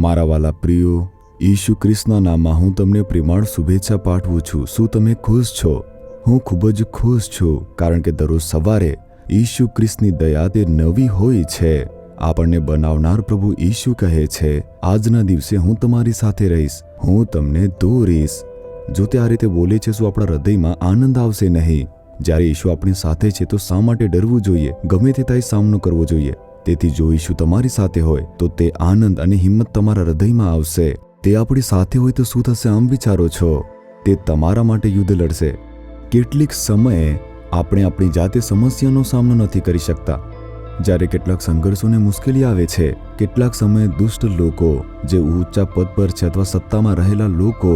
મારા વાલા પ્રિયો, ઈસુ ખ્રિસ્તના નામમાં હું તમને પ્રેમાળ શુભેચ્છા પાઠવું છું. શું તમે ખુશ છો? હું ખૂબ જ ખુશ છું, કારણ કે દરરોજ સવારે ઈસુ ખ્રિસ્તની દયા તે નવી હોય છે. આપણને બનાવનાર પ્રભુ ઈસુ કહે છે, આજના દિવસે હું તમારી સાથે રહીશ, હું તમને દોરીશ. જો તે આ રીતે બોલે છે, શું આપણા હૃદયમાં આનંદ આવશે નહીં? જ્યારે ઈસુ આપણી સાથે છે તો શા માટે ડરવું જોઈએ? ગમે તે થાય સામનો કરવો જોઈએ. તેથી જો ઈસુ તમારી સાથે હોય તો તે આનંદ અને હિંમત તમારા હૃદયમાં આવશે. તે આપણી સાથે હોય તો શું થશે આમ વિચારો છો? તે તમારા માટે યુદ્ધ લડશે. કેટલીક સમયે આપણે આપણી જાતે સમસ્યાનો સામનો નથી કરી શકતા. જ્યારે કેટલાક સંઘર્ષોને મુશ્કેલી આવે છે, કેટલાક સમયે દુષ્ટ લોકો, જે ઊંચા પદ પર છે અથવા સત્તામાં રહેલા લોકો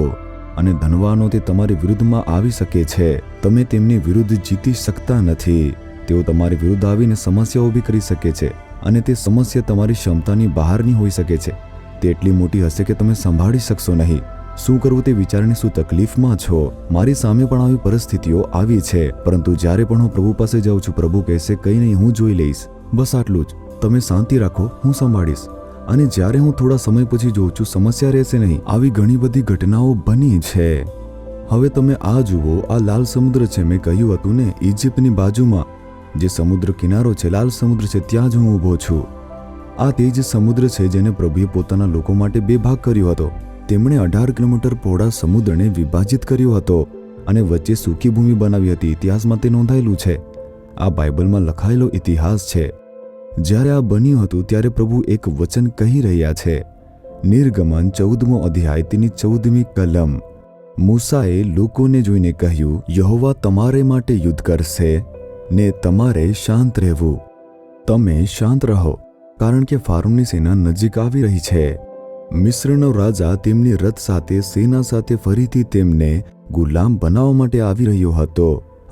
અને ધનવાનો તે તમારી વિરુદ્ધમાં આવી શકે છે. તમે તેમની વિરુદ્ધ જીતી શકતા નથી. તેઓ તમારી વિરુદ્ધ આવીને સમસ્યા ઊભી કરી શકે છે અને તે સમસ્યા તમારી ક્ષમતાની બહારની હોઈ શકે છે. તે એટલી મોટી હશે કે તમે સંભાળી શકશો નહીં. શું કરવું તે વિચારીને શું તકલીફમાં છો? મારી સામે પણ આવી પરિસ્થિતિઓ આવી છે, પરંતુ જ્યારે પણ હું પ્રભુ પાસે જાઉં છું, પ્રભુ કહેશે કંઈ નહીં, હું જોઈ લઈશ. બસ આટલું જ. તમે શાંતિ રાખો, હું સંભાળીશ. અને જ્યારે હું થોડા સમય પછી જોઉં છું સમસ્યા રહેશે નહીં. આવી ઘણી બધી ઘટનાઓ બની છે. હવે તમે આ જુઓ, આ લાલ સમુદ્ર છે. મેં કહ્યું હતું ને, ઇજિપ્તની બાજુમાં જે સમુદ્ર કિનારો છે, લાલ સમુદ્ર છે, ત્યાં જ હું ઊભો છું. આ તે જ સમુદ્ર છે જેને પ્રભુએ પોતાના લોકો માટે બે ભાગ કર્યો હતો. તેમણે 18 કિલોમીટર પહોળા સમુદ્રને વિભાજિત કર્યો હતો અને વચ્ચે સૂકી ભૂમિ બનાવી હતી. ઇતિહાસમાં તે નોંધાયેલું છે. આ બાઇબલમાં લખાયેલો ઇતિહાસ છે. જ્યારે આ બન્યું હતું ત્યારે પ્રભુ એક વચન કહી રહ્યા છે. નિર્ગમન 14મો અધ્યાય તેની 14મી કલમ. મૂસાએ લોકોને જોઈને કહ્યું, યહોવા તમારે માટે યુદ્ધ કરશે ને તમારે શાંત રહેવું. તમે શાંત રહો, કારણ કે ફારૂનની સેના નજીક આવી રહી છે. મિસ્રનો રાજા તેમની રથ સાથે, સેના સાથે ફરીથી તેમને ગુલામ બનાવવા માટે આવી રહ્યો હતો.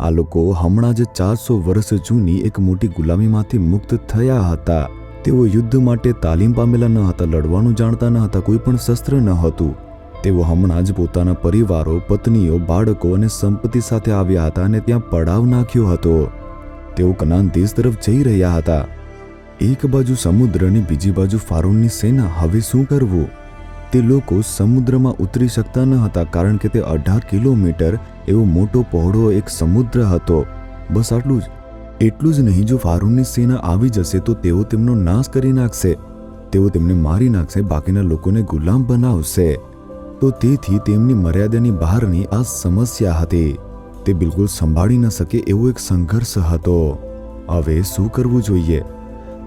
આ લોકો હમણાં જ 400 વર્ષ જૂની એક મોટી ગુલામીમાંથી મુક્ત થયા હતા. તેઓ યુદ્ધ માટે તાલીમ પામેલા ન હતા, લડવાનું જાણતા ન હતા, કોઈ પણ શસ્ત્ર ન હતું. તેઓ હમણાં જ પોતાના પરિવારો, પત્નીઓ, બાળકો અને સંપત્તિ સાથે આવ્યા હતા અને ત્યાં પડાવ નાખ્યો હતો. તેઓ કનાન દેશ તરફ જઈ રહ્યા હતા. એક બાજુ સમુદ્ર અને બીજી બાજુ ફારૂનની સેના. હવે શું કરવું? તે લોકો સમુદ્રમાં ઉતરી શકતા ન હતા, કારણ કે તે 18 કિલોમીટર એવો મોટો પહોળો એક સમુદ્ર હતો. બસ આટલું જ. એટલું જ નહીં, જો ફારૂનની સેના આવી જશે તો તેઓ તેમનો નાશ કરી નાખશે. તેઓ તેમને મારી નાખશે, બાકીના લોકોને ગુલામ બનાવશે. તો તેથી તેમની મર્યાદાની બહારની આ સમસ્યા હતી. તે બિલકુલ સંભાળી ન શકે એવો એક સંઘર્ષ હતો. હવે શું કરવું જોઈએ?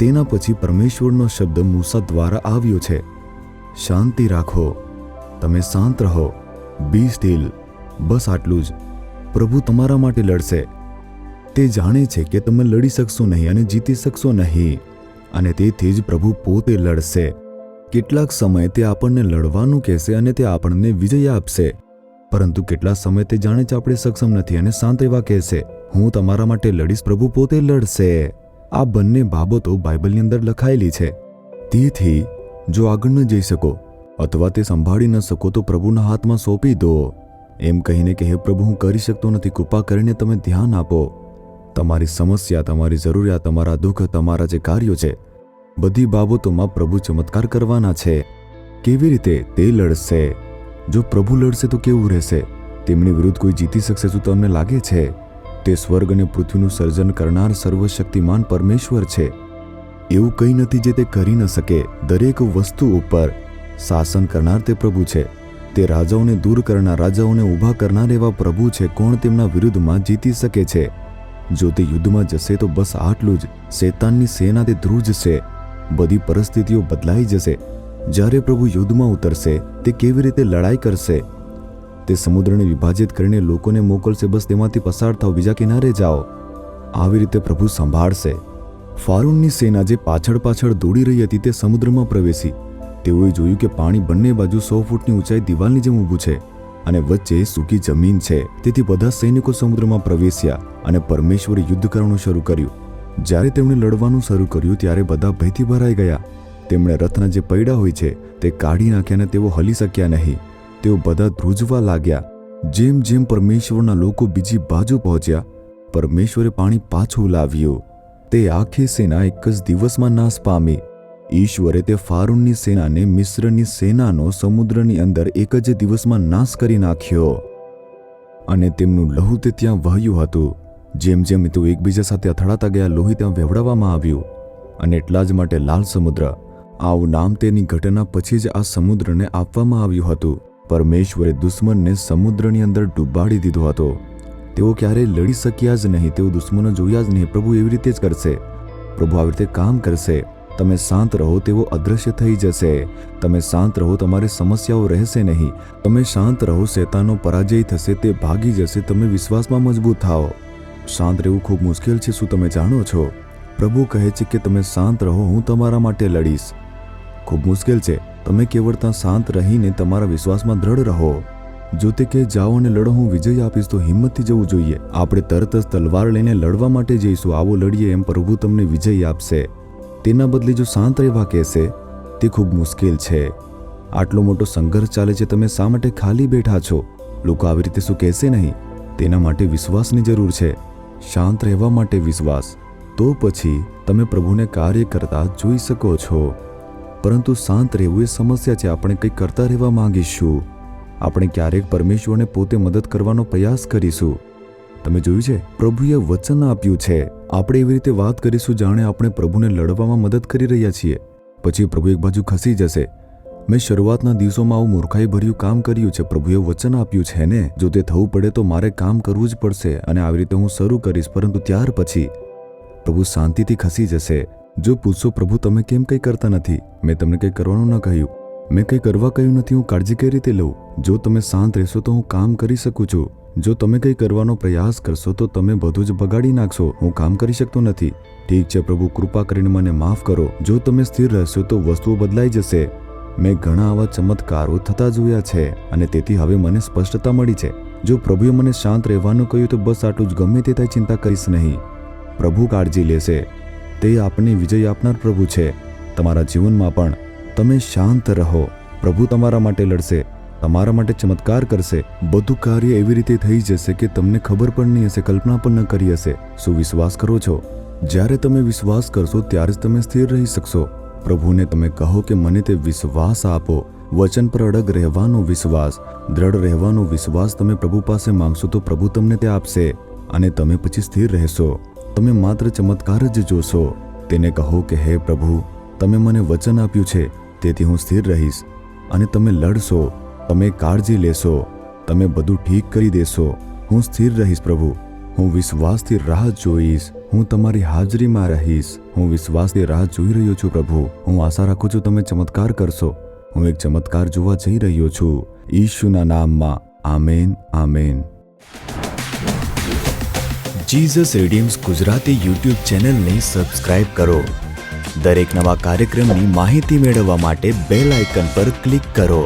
તેના પછી પરમેશ્વરનો શબ્દ મૂસા દ્વારા આવ્યો છે, શાંતિ રાખો, તમે શાંત રહો, બી સ્ટીલ. બસ આટલું જ. પ્રભુ તમારા માટે લડશે. તે જાણે છે કે તમે લડી શકશો નહીં અને જીતી શકશો નહીં, અને તેથી જ પ્રભુ પોતે લડશે. કેટલાક સમય તે આપણને લડવાનું કહેશે અને તે આપણને વિજય આપશે, પરંતુ કેટલા સમય તે જાણે છે આપણે સક્ષમ નથી અને શાંત રહેવા કહેશે. હું તમારા માટે લડીશ, પ્રભુ પોતે લડશે. આ બંને બાબતો બાઇબલની અંદર લખાયેલી છે. તેથી જો આગળ ન જઈ શકો અથવા તે સંભાળી ન શકો તો પ્રભુના હાથમાં સોંપી દો. એમ કહીને કે હે પ્રભુ, હું કરી શકતો નથી, કૃપા કરીને તમે ધ્યાન આપો. તમારી સમસ્યા, તમારી જરૂરિયાત, તમારા દુઃખ, તમારા જે કાર્યો છે, બધી બાબતોમાં પ્રભુ ચમત્કાર કરવાના છે. કેવી રીતે? તે લડશે. જો પ્રભુ લડશે તો કેવું રહેશે? તેમની વિરુદ્ધ કોઈ જીતી શકશે? શું તમને લાગે છે? તે સ્વર્ગ અને પૃથ્વીનું સર્જન કરનાર સર્વશક્તિમાન પરમેશ્વર છે. એવું કંઈ નથી જે તે કરી ન શકે. દરેક વસ્તુ ઉપર શાસન કરનાર તે પ્રભુ છે. તે રાજાઓને દૂર કરનાર, રાજાઓને ઊભા કરનાર એવા પ્રભુ છે. કોણ તેમના વિરુદ્ધમાં જીતી શકે છે? જો તે યુદ્ધમાં જશે તો બસ આટલું જ. શેતાનની સેના તે ધ્રુજશે. બધી પરિસ્થિતિઓ બદલાઈ જશે. જ્યારે પ્રભુ યુદ્ધમાં ઉતરશે, તે કેવી રીતે લડાઈ કરશે? તે સમુદ્રને વિભાજિત કરીને લોકોને મોકલશે, બસ તેમાંથી પસાર થાઓ, બીજા કિનારે જાઓ. આવી રીતે પ્રભુ સંભાળશે. ફારૂનની સેના જે પાછળ પાછળ દોડી રહી હતી તે સમુદ્રમાં પ્રવેશી. તેઓએ જોયું કે પાણી બંને બાજુ 100 ફૂટની ઊંચાઈ દિવાલની જેમ ઊભું છે અને વચ્ચે સૂકી જમીન છે. તેથી બધા સૈનિકો સમુદ્રમાં પ્રવેશ્યા અને પરમેશ્વરે યુદ્ધ કરવાનું શરૂ કર્યું. જ્યારે તેમણે લડવાનું શરૂ કર્યું ત્યારે બધા ભયથી ભરાઈ ગયા. તેમણે રથના જે પૈડા હોય છે તે કાઢી નાખ્યા અને તેઓ હલી શક્યા નહીં. તેઓ બધા ધ્રુજવા લાગ્યા. જેમ જેમ પરમેશ્વરના લોકો બીજી બાજુ પહોંચ્યા, પરમેશ્વરે પાણી પાછું લાવ્યું. તે આખી સેના એક જ દિવસમાં નાશ પામી. ઈશ્વરે તે ફારૂનની સેનાને મિસ્રની સેનાનો સમુદ્રની અંદર એક જ દિવસમાં નાશ કરી નાખ્યો અને તેમનું લહુ તે ત્યાં વહ્યું હતું. જેમ જેમ તેઓ એકબીજા સાથે અથડાતા ગયા, લોહી ત્યાં વહેવડાવવામાં આવ્યું અને એટલા જ માટે લાલ સમુદ્ર આવું નામ તેની ઘટના પછી જ આ સમુદ્રને આપવામાં આવ્યું હતું. પરમેશ્વરે દુશ્મનને સમુદ્રની અંદર ડૂબાડી દીધો હતો. તેઓ ક્યારેય લડી શક્યા જ નહીં, તેઓ દુશ્મનો જોયા જ નહીં. પ્રભુ એવી રીતે જ કરશે, પ્રભુ આવી રીતે કામ કરશે. તમે શાંત રહો, તેઓ અદ્રશ્ય થઈ જશે. તમે શાંત રહો, તમારી સમસ્યાઓ રહેશે નહીં. તમે શાંત રહો, શૈતાનનો પરાજય થશે, તે ભાગી જશે. તમે વિશ્વાસમાં મજબૂત થાઓ. શાંત રહેવું ખૂબ મુશ્કેલ છે, શું તમે જાણો છો? પ્રભુ કહે છે કે તમે શાંત રહો, હું તમારા માટે લડીશ. ખૂબ મુશ્કેલ છે. તમે કેવળ ત્યાં શાંત રહીને તમારા વિશ્વાસમાં દ્રઢ રહો. જો તે કહે જાઓ અને લડો, હું વિજય આપીશ, તો હિંમતથી જવું જોઈએ. આપણે તરત જ તલવાર લઈને લડવા માટે જઈશું. આવો લડીએ, એમ પ્રભુ તમને વિજય આપશે. તેના બદલે જો શાંત રહેવા કહેશે, તે ખૂબ મુશ્કેલ છે. આટલો મોટો સંઘર્ષ ચાલે છે, તમે શા માટે ખાલી બેઠા છો? લોકો આવી રીતે શું કહેશે નહીં? તેના માટે વિશ્વાસની જરૂર છે. શાંત રહેવા માટે વિશ્વાસ. તો પછી તમે પ્રભુને કાર્ય કરતા જોઈ શકો છો. પરંતુ શાંત રહેવું એ સમસ્યા છે. આપણે કંઈક કરતા રહેવા માંગીશું. આપણે ક્યારેક પરમેશ્વરને પોતે મદદ કરવાનો પ્રયાસ કરીશું. તમે જોયું છે, પ્રભુએ વચન આપ્યું છે. આપણે એવી રીતે વાત કરીશું જાણે આપણે પ્રભુને લડવામાં મદદ કરી રહ્યા છીએ. પછી પ્રભુ એક બાજુ ખસી જશે. મેં શરૂઆતના દિવસોમાં આવું મૂર્ખાઈ ભર્યું કામ કર્યું છે. પ્રભુએ વચન આપ્યું છે ને, જો તે થવું પડે તો મારે કામ કરવું જ પડશે અને આવી રીતે હું શરૂ કરીશ. પરંતુ ત્યાર પછી પ્રભુ શાંતિથી ખસી જશે. જો પૂછશો, પ્રભુ તમે કેમ કંઈ કરતા નથી? મેં તમને કંઈ કરવાનું ન કહ્યું, મેં કંઈ કરવા કહ્યું નથી. હું કાળજી કઈ રીતે લઉં? જો તમે શાંત રહેશો તો હું કામ કરી શકું છું. જો તમે કંઈ કરવાનો પ્રયાસ કરશો તો તમે બધું જ બગાડી નાખશો. હું કામ કરી શકતો નથી. ઠીક છે પ્રભુ, કૃપા કરીને મને માફ કરો. જો તમે સ્થિર રહેશો તો વસ્તુઓ બદલાઈ જશે. મેં ઘણા આવા ચમત્કારો થતા જોયા છે અને તેથી હવે મને સ્પષ્ટતા મળી છે. જો પ્રભુએ મને શાંત રહેવાનું કહ્યું તો બસ આટલું જ. ગમે તે થાય ચિંતા કરીશ નહીં. પ્રભુ કાળજી લેશે. તે આપને વિજય આપનાર પ્રભુ છે. તમારા જીવનમાં પણ તમે શાંત રહો. પ્રભુ તમારા માટે લડશે, તમારા માટે ચમત્કાર કરશે. બધું કાર્ય એવી રીતે થઈ જશે કે તમને ખબર પણ નહીં હશે, કલ્પના પણ ન કરી હશે. શું વિશ્વાસ કરો છો? જ્યારે તમે વિશ્વાસ કરશો ત્યારે જ તમે સ્થિર રહી શકશો. પ્રભુને તમે કહો કે મને તે વિશ્વાસ આપો. વચન પર અડગ રહેવાનો વિશ્વાસ, દ્રઢ રહેવાનો વિશ્વાસ તમે પ્રભુ પાસે માંગશો તો પ્રભુ તમને તે આપશે અને તમે પછી સ્થિર રહેશો. તમે માત્ર ચમત્કાર જ જોશો. તેને કહો કે હે પ્રભુ, તમે મને વચન આપ્યું છે, તેથી હું સ્થિર રહીશ. અને તમે લડશો, તમે કાળજી લેશો, તમે બધું ઠીક કરી દેશો. હું સ્થિર રહીશ પ્રભુ. હું વિશ્વાસથી રાહ જોઈશ. હું તમારી હાજરીમાં રહીશ. હું વિશ્વાસથી રાહ જોઈ રહ્યો છું પ્રભુ. હું આશા રાખું છું તમે ચમત્કાર કરશો. હું એક ચમત્કાર જોવા જઈ રહ્યો છું. ઈશુના નામમાં આમેન, આમેન. જીસસ રીડીમ્સ ગુજરાતી યુટ્યુબ ચેનલને સબસ્ક્રાઇબ કરો. દરેક નવા કાર્યક્રમની માહિતી મેળવવા માટે બેલ આઇકન પર ક્લિક કરો.